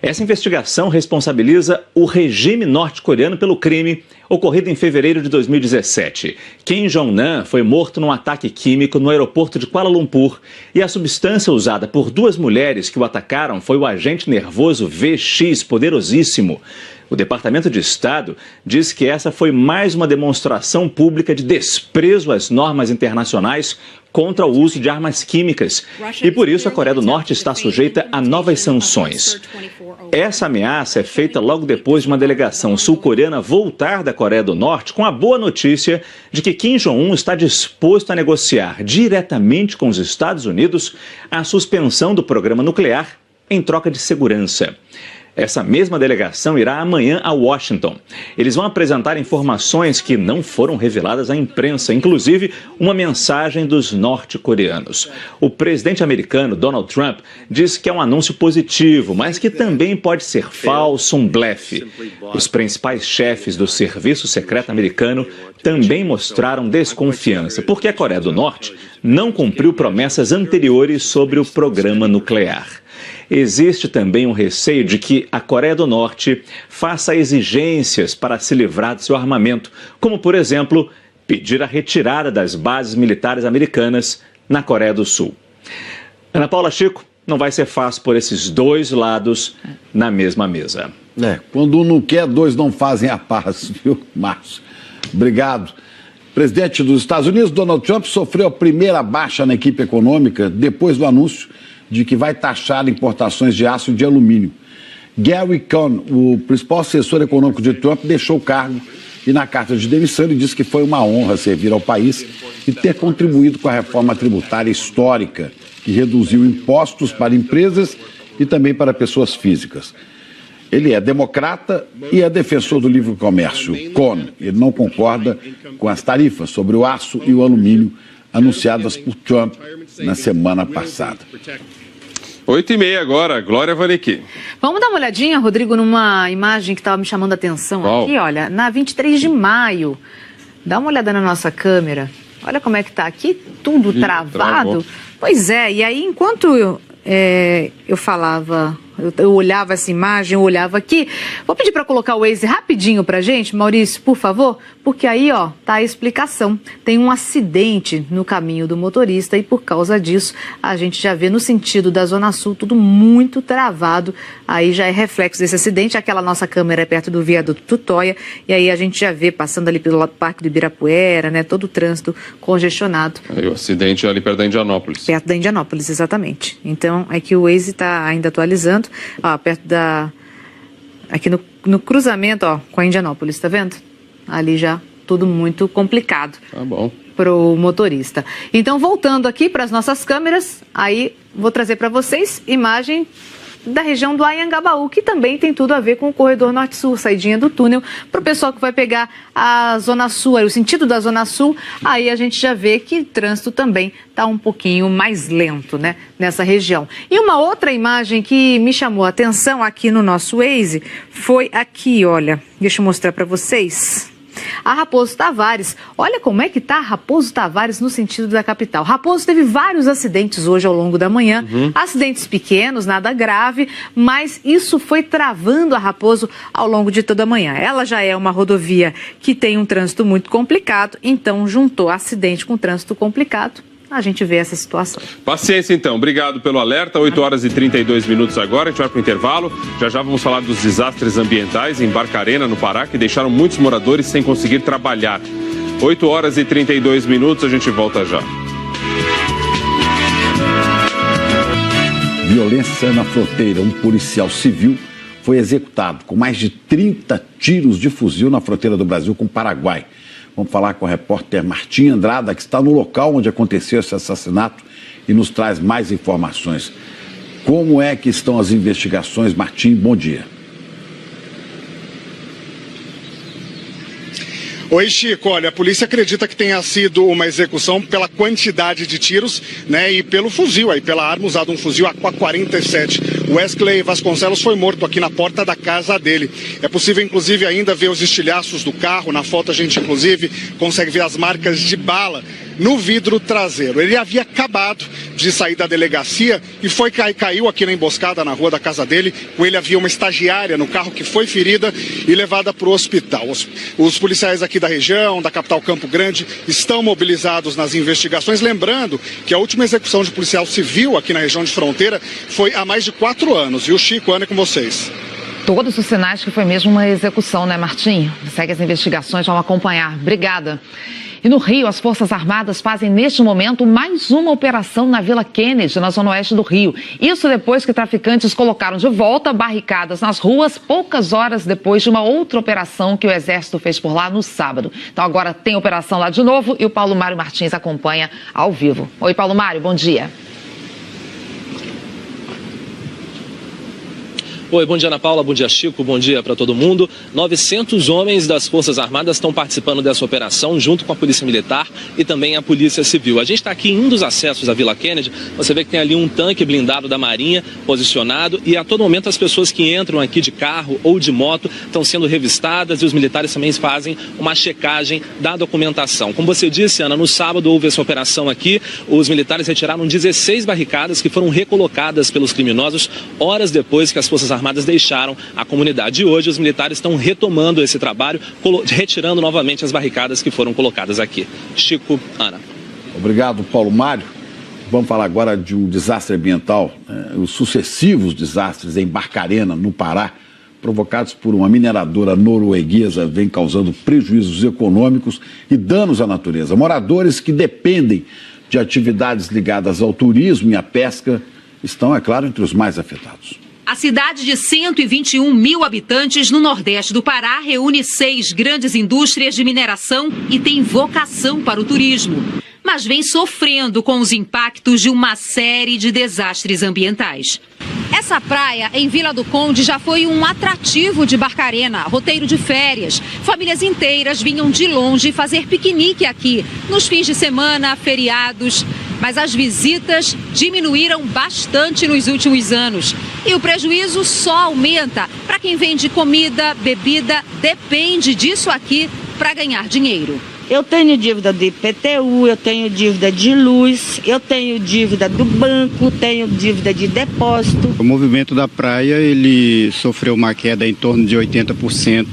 Essa investigação responsabiliza o regime norte-coreano pelo crime ocorrido em fevereiro de 2017. Kim Jong-nam foi morto num ataque químico no aeroporto de Kuala Lumpur e a substância usada por 2 mulheres que o atacaram foi o agente nervoso VX, poderosíssimo. O Departamento de Estado diz que essa foi mais uma demonstração pública de desprezo às normas internacionais contra o uso de armas químicas. E por isso a Coreia do Norte está sujeita a novas sanções. Essa ameaça é feita logo depois de uma delegação sul-coreana voltar da Coreia do Norte com a boa notícia de que Kim Jong-un está disposto a negociar diretamente com os Estados Unidos a suspensão do programa nuclear em troca de segurança. Essa mesma delegação irá amanhã a Washington. Eles vão apresentar informações que não foram reveladas à imprensa, inclusive uma mensagem dos norte-coreanos. O presidente americano, Donald Trump, diz que é um anúncio positivo, mas que também pode ser falso, um blefe. Os principais chefes do serviço secreto americano também mostraram desconfiança, porque a Coreia do Norte não cumpriu promessas anteriores sobre o programa nuclear. Existe também um receio de que a Coreia do Norte faça exigências para se livrar do seu armamento, como, por exemplo, pedir a retirada das bases militares americanas na Coreia do Sul. Ana Paula, Chico, não vai ser fácil por esses 2 lados na mesma mesa. Quando um não quer, 2 não fazem a paz, viu, Márcio? Obrigado. Presidente dos Estados Unidos, Donald Trump, sofreu a primeira baixa na equipe econômica depois do anúncio de que vai taxar importações de aço e de alumínio. Gary Cohn, o principal assessor econômico de Trump, deixou o cargo e na carta de demissão ele disse que foi uma honra servir ao país e ter contribuído com a reforma tributária histórica, que reduziu impostos para empresas e também para pessoas físicas. Ele é democrata e é defensor do livre comércio. Cohn, ele não concorda com as tarifas sobre o aço e o alumínio anunciadas por Trump na semana passada. 8h30 agora, Glória Valecki. Vamos dar uma olhadinha, Rodrigo, numa imagem que estava me chamando a atenção aqui, olha, na 23 de maio. Dá uma olhada na nossa câmera. Olha como é que está aqui, tudo travado. Travou. Pois é, e aí enquanto eu falava, eu olhava essa imagem, eu olhava aqui. Vou pedir para colocar o Waze rapidinho pra gente, Maurício, por favor, porque aí, ó, tá a explicação. Tem um acidente no caminho do motorista e por causa disso a gente já vê no sentido da Zona Sul tudo muito travado. Aí já é reflexo desse acidente. Aquela nossa câmera é perto do viaduto Tutóia e aí a gente já vê passando ali pelo Parque do Ibirapuera, né, todo o trânsito congestionado. Aí o acidente é ali perto da Indianópolis. Perto da Indianópolis, exatamente. Então é que o Waze está ainda atualizando. Ó, perto da... Aqui no cruzamento, ó, com a Indianópolis, tá vendo? Ali já tudo muito complicado. Tá bom. Pro motorista. Então, voltando aqui para as nossas câmeras, aí vou trazer para vocês imagem da região do Anhangabaú, que também tem tudo a ver com o corredor norte-sul, saidinha do túnel, para o pessoal que vai pegar a Zona Sul, o sentido da Zona Sul, aí a gente já vê que o trânsito também está um pouquinho mais lento, né, nessa região. E uma outra imagem que me chamou a atenção aqui no nosso Waze foi aqui, olha, deixa eu mostrar para vocês. A Raposo Tavares, olha como é que está a Raposo Tavares no sentido da capital. Raposo teve vários acidentes hoje ao longo da manhã, acidentes pequenos, nada grave, mas isso foi travando a Raposo ao longo de toda a manhã. Ela já é uma rodovia que tem um trânsito muito complicado, então juntou acidente com trânsito complicado. A gente vê essa situação. Paciência, então. Obrigado pelo alerta. 8h32 agora. A gente vai para o intervalo. Já vamos falar dos desastres ambientais em Barcarena, no Pará, que deixaram muitos moradores sem conseguir trabalhar. 8h32. A gente volta já. Violência na fronteira. Um policial civil foi executado com mais de 30 tiros de fuzil na fronteira do Brasil com o Paraguai. Vamos falar com a repórter Martim Andrada, que está no local onde aconteceu esse assassinato e nos traz mais informações. Como é que estão as investigações? Martim, bom dia. Oi, Chico. Olha, a polícia acredita que tenha sido uma execução pela quantidade de tiros, né, e pelo fuzil, aí, pela arma usada, um fuzil AK-47. O Wesley Vasconcelos foi morto aqui na porta da casa dele. É possível, inclusive, ainda ver os estilhaços do carro. Na foto a gente, inclusive, consegue ver as marcas de bala no vidro traseiro. Ele havia acabado de sair da delegacia e caiu aqui na emboscada na rua da casa dele. Com ele havia uma estagiária no carro que foi ferida e levada para o hospital. Os policiais aqui da região, da capital Campo Grande, estão mobilizados nas investigações. Lembrando que a última execução de policial civil aqui na região de fronteira foi há mais de 4 anos. E o Chico, Ana, é com vocês. Todos os sinais que foi mesmo uma execução, né, Martim? Segue as investigações, vamos acompanhar. Obrigada. E no Rio, as Forças Armadas fazem neste momento mais uma operação na Vila Kennedy, na zona oeste do Rio. Isso depois que traficantes colocaram de volta barricadas nas ruas, poucas horas depois de uma outra operação que o Exército fez por lá no sábado. Então agora tem operação lá de novo e o Paulo Mário Martins acompanha ao vivo. Oi, Paulo Mário, bom dia. Oi, bom dia, Ana Paula, bom dia, Chico, bom dia para todo mundo. 900 homens das Forças Armadas estão participando dessa operação, junto com a Polícia Militar e também a Polícia Civil. A gente está aqui em um dos acessos à Vila Kennedy, você vê que tem ali um tanque blindado da Marinha posicionado e a todo momento as pessoas que entram aqui de carro ou de moto estão sendo revistadas e os militares também fazem uma checagem da documentação. Como você disse, Ana, no sábado houve essa operação aqui, os militares retiraram 16 barricadas que foram recolocadas pelos criminosos horas depois que as Forças Armadas deixaram a comunidade. E hoje os militares estão retomando esse trabalho, retirando novamente as barricadas que foram colocadas aqui. Chico, Ana. Obrigado, Paulo Mário. Vamos falar agora de um desastre ambiental. Os sucessivos desastres em Barcarena, no Pará, provocados por uma mineradora norueguesa, vêm causando prejuízos econômicos e danos à natureza. Moradores que dependem de atividades ligadas ao turismo e à pesca estão, é claro, entre os mais afetados. A cidade de 121 mil habitantes no nordeste do Pará reúne 6 grandes indústrias de mineração e tem vocação para o turismo, mas vem sofrendo com os impactos de uma série de desastres ambientais. Essa praia em Vila do Conde já foi um atrativo de Barcarena, roteiro de férias. Famílias inteiras vinham de longe fazer piquenique aqui, nos fins de semana, feriados. Mas as visitas diminuíram bastante nos últimos anos. E o prejuízo só aumenta para quem vende comida, bebida, depende disso aqui para ganhar dinheiro. Eu tenho dívida de IPTU, eu tenho dívida de luz, eu tenho dívida do banco, tenho dívida de depósito. O movimento da praia, ele sofreu uma queda em torno de 80%.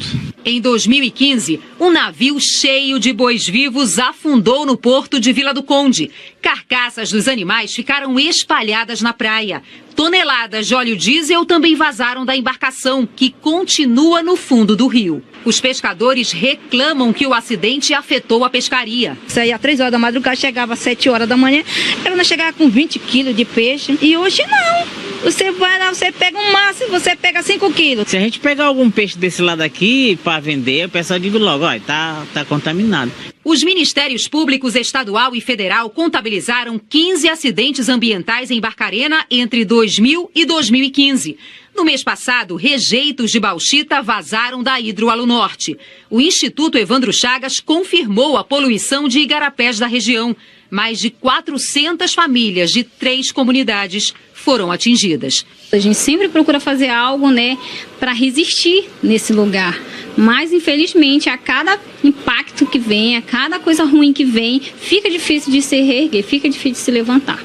Em 2015, um navio cheio de bois vivos afundou no porto de Vila do Conde. Carcaças dos animais ficaram espalhadas na praia. Toneladas de óleo diesel também vazaram da embarcação, que continua no fundo do rio. Os pescadores reclamam que o acidente afetou a pescaria. Saía às 3 horas da madrugada, chegava às 7 horas da manhã, ela não chegava com 20 quilos de peixe. E hoje não. Você vai lá, você pega um máximo, você pega 5 quilos. Se a gente pegar algum peixe desse lado aqui para vender, o pessoal diz logo, ó, tá contaminado. Os Ministérios Públicos Estadual e Federal contabilizaram 15 acidentes ambientais em Barcarena entre 2000 e 2015. No mês passado, rejeitos de bauxita vazaram da Hidroalunorte. O Instituto Evandro Chagas confirmou a poluição de igarapés da região. Mais de 400 famílias de 3 comunidades foram atingidas. A gente sempre procura fazer algo, né, para resistir nesse lugar. Mas, infelizmente, a cada impacto que vem, a cada coisa ruim que vem, fica difícil de se reerguer, fica difícil de se levantar.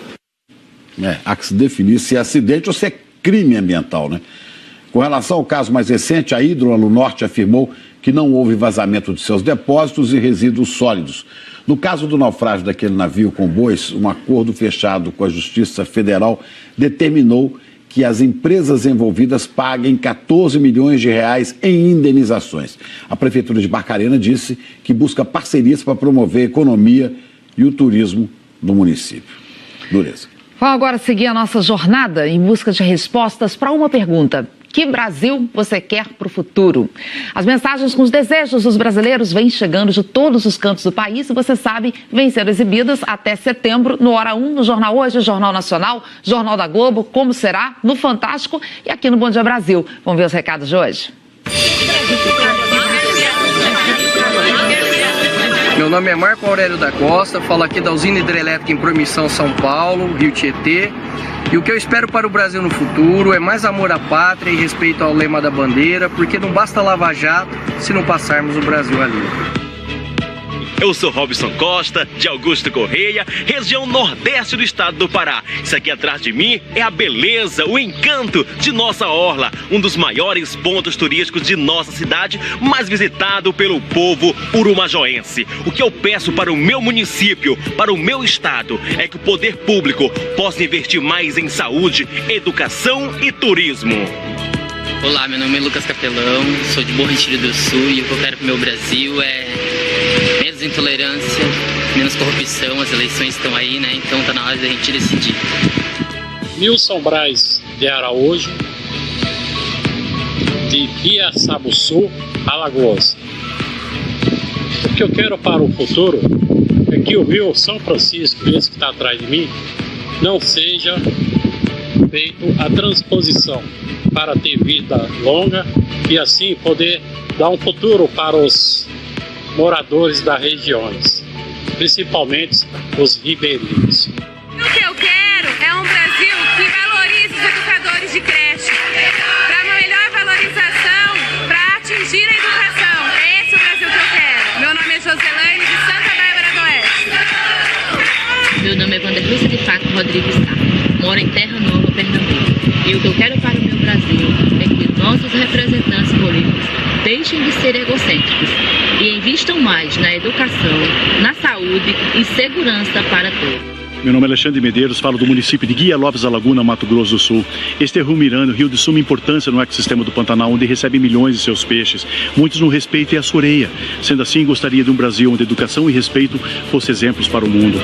Há que se definir se é acidente ou se é crime ambiental, né? Com relação ao caso mais recente, a Hidroalunorte afirmou que não houve vazamento de seus depósitos e resíduos sólidos. No caso do naufrágio daquele navio com bois, um acordo fechado com a Justiça Federal determinou que as empresas envolvidas paguem 14 milhões de reais em indenizações. A Prefeitura de Barcarena disse que busca parcerias para promover a economia e o turismo no município. Dureza. Vamos agora seguir a nossa jornada em busca de respostas para uma pergunta. Que Brasil você quer para o futuro? As mensagens com os desejos dos brasileiros vêm chegando de todos os cantos do país e, você sabe, vêm sendo exibidas até setembro no Hora 1, no Jornal Hoje, Jornal Nacional, Jornal da Globo, Como Será, no Fantástico e aqui no Bom Dia Brasil. Vamos ver os recados de hoje? Meu nome é Marco Aurélio da Costa, falo aqui da usina hidrelétrica em Promissão, São Paulo, Rio Tietê. E o que eu espero para o Brasil no futuro é mais amor à pátria e respeito ao lema da bandeira, porque não basta Lava Jato se não passarmos o Brasil ali. Eu sou Robson Costa, de Augusto Correia, região nordeste do estado do Pará. Isso aqui atrás de mim é a beleza, o encanto de nossa orla, um dos maiores pontos turísticos de nossa cidade, mais visitado pelo povo urumajoense. O que eu peço para o meu município, para o meu estado, é que o poder público possa investir mais em saúde, educação e turismo. Olá, meu nome é Lucas Capelão, sou de Bom Retiro do Sul e o que eu quero pro meu Brasil é menos intolerância, menos corrupção, as eleições estão aí, né? Então tá na hora da gente decidir. Nilson Braz de Araújo, de Biaçabuçu, Alagoas. O que eu quero para o futuro é que o rio São Francisco, esse que está atrás de mim, não seja feito a transposição para ter vida longa e assim poder dar um futuro para os moradores das regiões, principalmente os ribeirinhos. O que eu quero é um Brasil que valorize os educadores de creche, para uma melhor valorização, para atingir a educação. É esse o Brasil que eu quero. Meu nome é Joselaine, de Santa Bárbara do Oeste. Meu nome é Vanderlúcia de Faco Rodrigues Sá, moro em Terra Nova, Pernambuco. E o que eu quero para o meu Brasil é que nossos representantes políticos deixem de ser egocêntricos e invistam mais na educação, na saúde e segurança para todos. Meu nome é Alexandre Medeiros, falo do município de Guia Lopes da Laguna, Mato Grosso do Sul. Este é Rio Miranda, rio de suma importância no ecossistema do Pantanal, onde recebe milhões de seus peixes. Muitos no respeito e a sureia. Sendo assim, gostaria de um Brasil onde educação e respeito fossem exemplos para o mundo.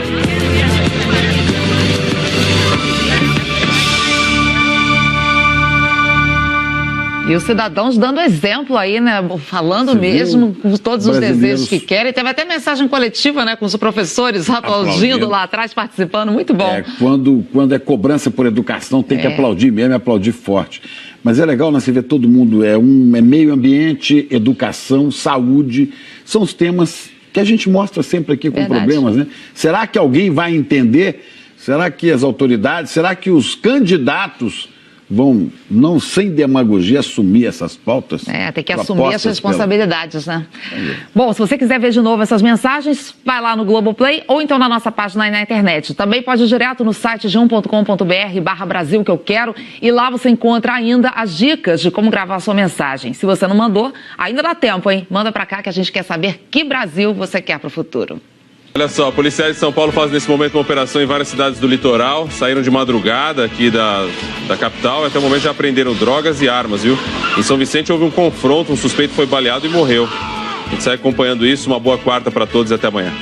E os cidadãos dando exemplo aí, né? Falando mesmo com todos os desejos que querem. Teve até mensagem coletiva, né? Com os professores aplaudindo lá atrás, participando. Muito bom. Quando é cobrança por educação, tem que aplaudir mesmo, aplaudir forte. Mas é legal, né? Você vê todo mundo, é meio ambiente, educação, saúde. São os temas que a gente mostra sempre aqui com problemas, né? Será que alguém vai entender? Será que as autoridades, será que os candidatos vão, não sem demagogia, assumir essas pautas? Tem que assumir as responsabilidades, né? Bom, se você quiser ver de novo essas mensagens, vai lá no Globoplay ou então na nossa página aí na internet. Também pode ir direto no site g1.com.br/Brasil que eu quero e lá você encontra ainda as dicas de como gravar a sua mensagem. Se você não mandou, ainda dá tempo, hein? Manda pra cá que a gente quer saber que Brasil você quer pro futuro. Olha só, policiais de São Paulo fazem nesse momento uma operação em várias cidades do litoral. Saíram de madrugada aqui da capital e até o momento já apreenderam drogas e armas, viu? Em São Vicente houve um confronto, um suspeito foi baleado e morreu. A gente segue acompanhando isso. Uma boa quarta para todos e até amanhã.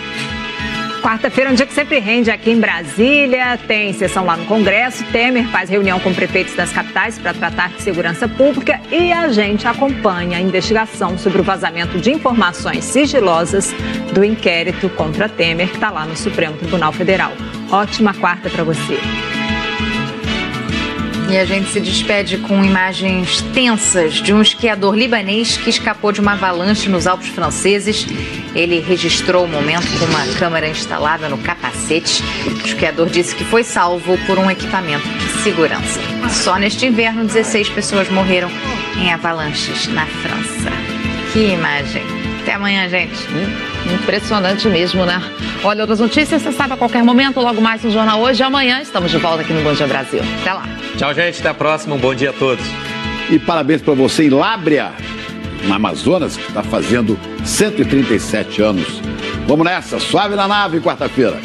Quarta-feira é um dia que sempre rende aqui em Brasília, tem sessão lá no Congresso, Temer faz reunião com prefeitos das capitais para tratar de segurança pública e a gente acompanha a investigação sobre o vazamento de informações sigilosas do inquérito contra Temer, que está lá no Supremo Tribunal Federal. Ótima quarta para você. E a gente se despede com imagens tensas de um esquiador libanês que escapou de uma avalanche nos Alpes franceses. Ele registrou o momento com uma câmera instalada no capacete. O esquiador disse que foi salvo por um equipamento de segurança. Só neste inverno, 16 pessoas morreram em avalanches na França. Que imagem. Até amanhã, gente. Impressionante mesmo, né? Olha, outras notícias você sabe a qualquer momento, logo mais no Jornal Hoje. Amanhã estamos de volta aqui no Bom Dia Brasil. Até lá. Tchau, gente. Até a próxima. Um bom dia a todos. E parabéns para você em Lábrea, no Amazonas, que está fazendo 137 anos. Vamos nessa. Suave na nave, quarta-feira.